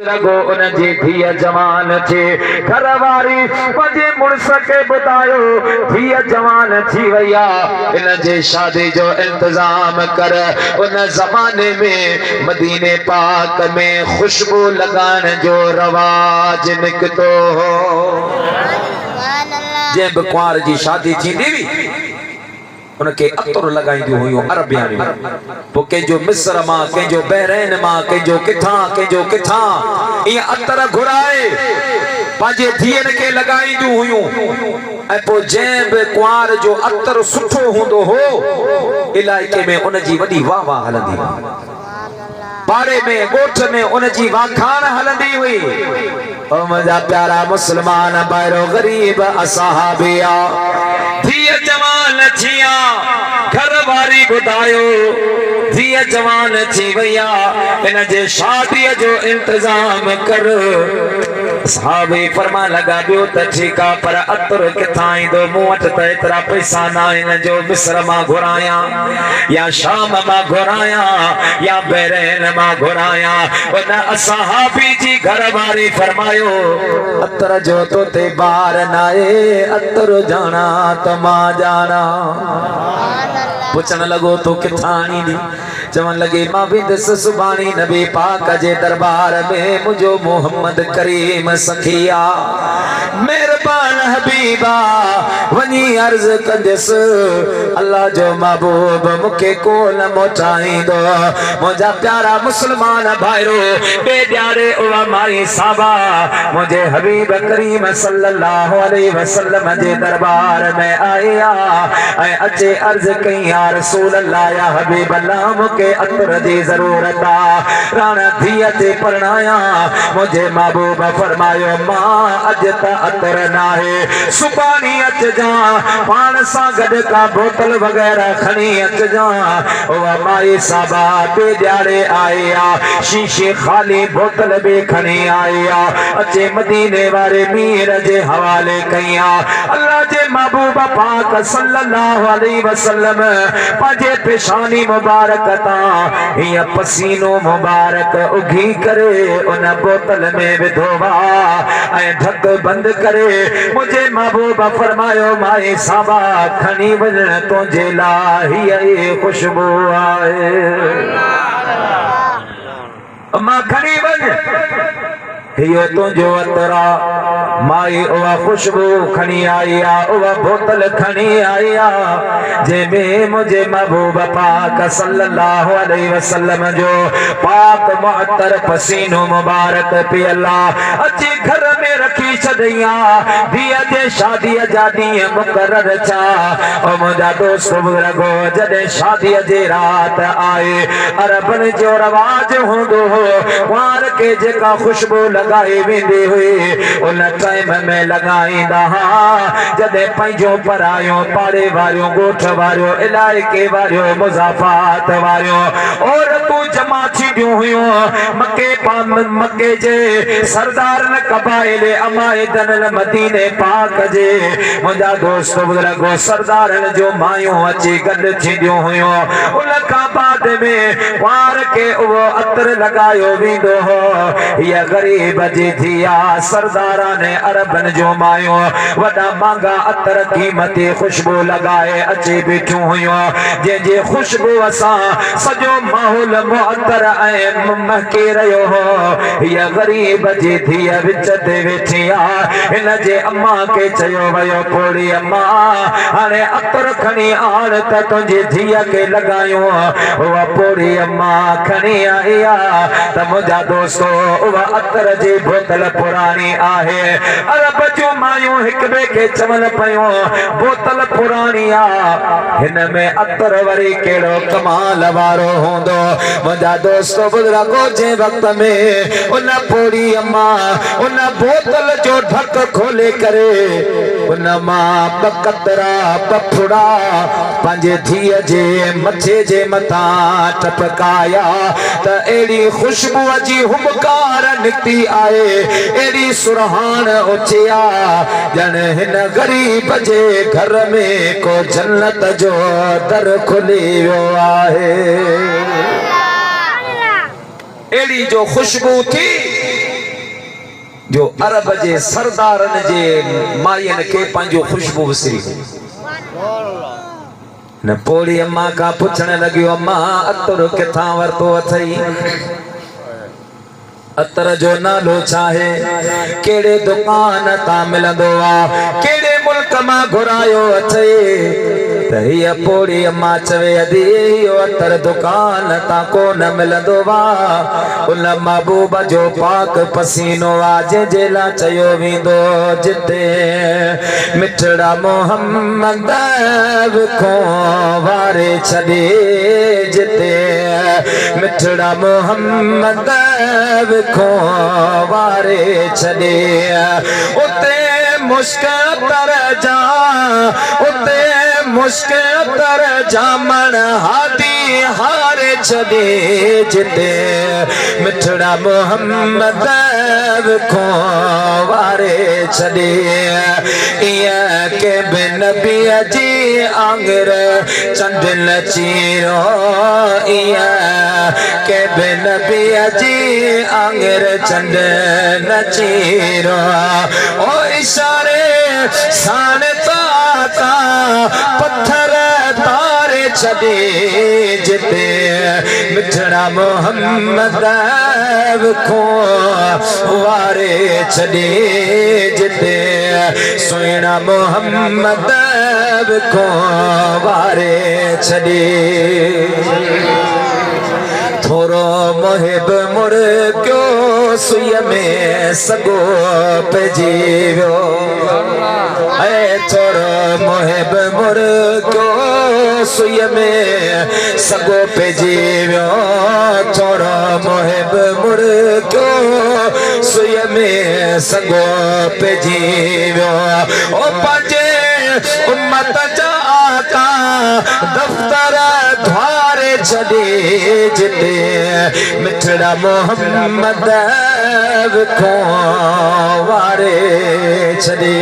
रगो उन जी धीअ जवान थी घर वारी पंहिंजे मुड़स खे ॿुधायो धीअ जवान थी वई आहे इन जे शादी जो इंतजाम कर। उन ज़माने में मदीने पाक में खुशबू लगाइण जो रवाज निकितो हो। जंहिं बि कुंवार जी शादी थींदी हुई उनके अतर लगाईंदियूं हुयूं अरबियानी। पोइ कंहिंजो मिस्र मां, कंहिंजो बहरैन मां, कंहिंजो किथां ईअं अतर घुराए पंहिंजे धीअनि खे लगाईंदियूं हुयूं। ऐं पोइ जंहिं बि कुंवार जो अतर सुठो हूंदो हो इलाइके में उनजी वॾी वाह वाह हलंदी, पाड़े में ॻोठ में उनजी वाखाण हलंदी हुई। ओ मुंहिंजा प्यारा मुस्लमान भाइरो गरीब असहाबिया धीअ जवान थिया घर वारी ॿुधायो धीअ जवान थी वई आहे इन जे शादीअ जो इंतजाम कर। साहबी फरमा लगा बियो त ठीक आ पर अतर किथां ईंदो, मूं वटि त एतिरा पैसा न आहिनि जो मिस्र मां घुरायां या शाम मां घुरायां या बहरैन मां घुरायां। उन सहाबी जी घर वारी फरमायो अतर जो तो ते बार नाए अतर जाना त मां जाना। पुछण लॻो तो किथां ईंदी, चवण लॻे मां वेंदुसि सुभाणे नबी पाक जे दरबार में मुंहिंजो मोहम्मद करीम सखिया मेहरबान हबीबा वञी अर्ज़ कंदुसि अल्लाह जो महबूब मूंखे कोन मोटाईंदो। मुंहिंजा प्यारा मुस्लमान भाइरो बेॾियारे उलमाई साहबा मुंहिंजे हबीब करीम सल्लल्लाहु अलैहि वसल्लम जे दरबार में आया ऐं अचे अर्ज़ कई या रसूल अल्लाह या हबीब अल्लाह मूंखे अतर जी ज़रूरत आहे राणा धीअ ते परणाया। मुंहिंजे महबूब फरमायो मां अॼु त अतर नाहे सुभाणे अचजां पाण सां गॾु का बोतल वग़ैरह खणी अचजां। उहा माई साहबा बेॾियारे आई आहे शीशे खाली बोतल बि खणी आई आहे अचे मदीने वारे मीर जे हवाले कई आहे। अल्लाह जे महबूब पाक सल्लल्लाहु अलैहि वसल्लम पंहिंजे पेशानी मुबारक तां हीअं पसीनो मुबारक उघी करे उन बोतल में विधो आहे ऐं ढक बंद करे मुंहिंजे महबूब फरमायो माई साहबा खणी वञण तुंहिंजे लाइ हीअ खुशबू आहे मां खणी वञ हियो तुंहिंजो अतरा। माई उहा खुशबू खणी आई आहे उहा बोतल खणी आई आहे जंहिंमें मुंहिंजे महबूब पाक सल्लल्लाहु अलैहि वसल्लम जो पाक मुअत्तर पसीनो मुबारक पियल आहे। अची घर में रखी छॾई आहे धीअ जे शादीअ जा ॾींहं मुक़रर छा। ओ मुंहिंजा दोस्त बुज़ुर्गो जॾहिं शादीअ जी राति आहे अरबनि जो रवाज हूंदो हो कुंवार खे जेका खुशबू लगाई वेंदी हुई उन टाइम में लगाईंदा हा जॾहिं पंहिंजो परायो पाड़े वारियूं ॻोठ वारियूं इलाइके वारियूं मुज़ाफ़ात वारियूं औरतूं जमा थींदियूं हुयूं मके जे सरदारनि क़बाइल अमाइदन मदीने पाक जे। मुंहिंजा दोस्त बुज़ुर्गो सरदारनि जो मायूं अची गॾु थींदियूं हुयूं उन खां बाद में कुंवार खे उहो अतर लगायो वेंदो हो। हीअ ग़रीब जी धीअ सरदाराने अरबन जो मायूं वॾा महांगा अतर क़ीमती खुशबू लगाए अची बीठियूं हुयूं जंहिंजी खुशबू असां सॼो माहौल मुअत्तर ऐं महके रहियो हो। हीअ ग़रीब जी धीअ विच ते वेठी आहे हिन जे अम्मा खे चयो वियो पोड़ी अम्मा हाणे अतर खणी आण त तुंहिंजी धीअ खे लॻायूं। उहा पोड़ी अम्मा खणी आई आहे त मुंहिंजा दोस्तो उहा अतर जी बोतल पुरानी आहे। अरब जूं मायूं हिक ॿिए खे चवनि पियूं बोतल पुरानी आहे हिन में अतर वरी कहिड़ो कमाल वारो हूंदो। मुंहिंजा दोस्त बुज़ुर्गो जंहिं वक़्त में उन पोड़ी अम्मा उन बोतल जो ढक खोले करे उन मां ॿ कतरा पफड़ा पंहिंजे धीअ जे मथे जे मथां टपकाया त अहिड़ी खुशबू जी हुबकार निकिती आहे अहिड़ी सुरहान उथी आहे ॼण हिन ग़रीब जे घर में को जन्नत जो दर खुली वियो आहे। अहिड़ी जो खुशबू थी जो अरब जे सरदारन जे मायन के पंहिंजो खुशबू विसरी न पोड़ी अम्मा का पुछण लॻियो अम्मा अतर किथां वरतो अथई अतर जो नालो छा है केड़े दुकान ता मिलंदो आ केड़े मुल्क मां घुरायो अथई त हीअ पोड़ी अम्मा चवे अदी इहो अतर दुकान ता कोन मिलंदो आ उन महबूब जो पाक पसीनो आ जंहिंजे लाइ चयो वेंदो जिते मिठड़ा मोहम्मद विखो वारे छॾे जिते मिठड़ा मोहम्मद विखो वारे छॾे उते मुश्किल तर जा उते मुश्किल तर जामण हादी हारे छॾे जिते मिठड़ा मोहम्मद विखो वारे छॾे ईअं के बि नबीअ जी आंगर चंड लचीरो ईअं के बि नबीअ जी आंगर चंड नचीरो ओ इशारे साण ताता पत्थर तारे छॾे जिते मिठड़ा मोहम्मद विखो वारे छॾे जिते सुहिणा मोहम्मद विखो वारे छॾे थोरो मुहिब मुड़ क्यो सुईअ में सॻो पइजी वियो ऐं थोरो मुहिब मुड़ क्यो सुईअ में सॻो पइजी वियो थोरो मुहिब मुड़ क्यो सुईअ में सॻो पइजी वियो ओ पंहिंजे उम्मत जा आका दफ़्तर द्वारे छॾे जिते मिठड़ा मोहम्मद विखो वारे छॾे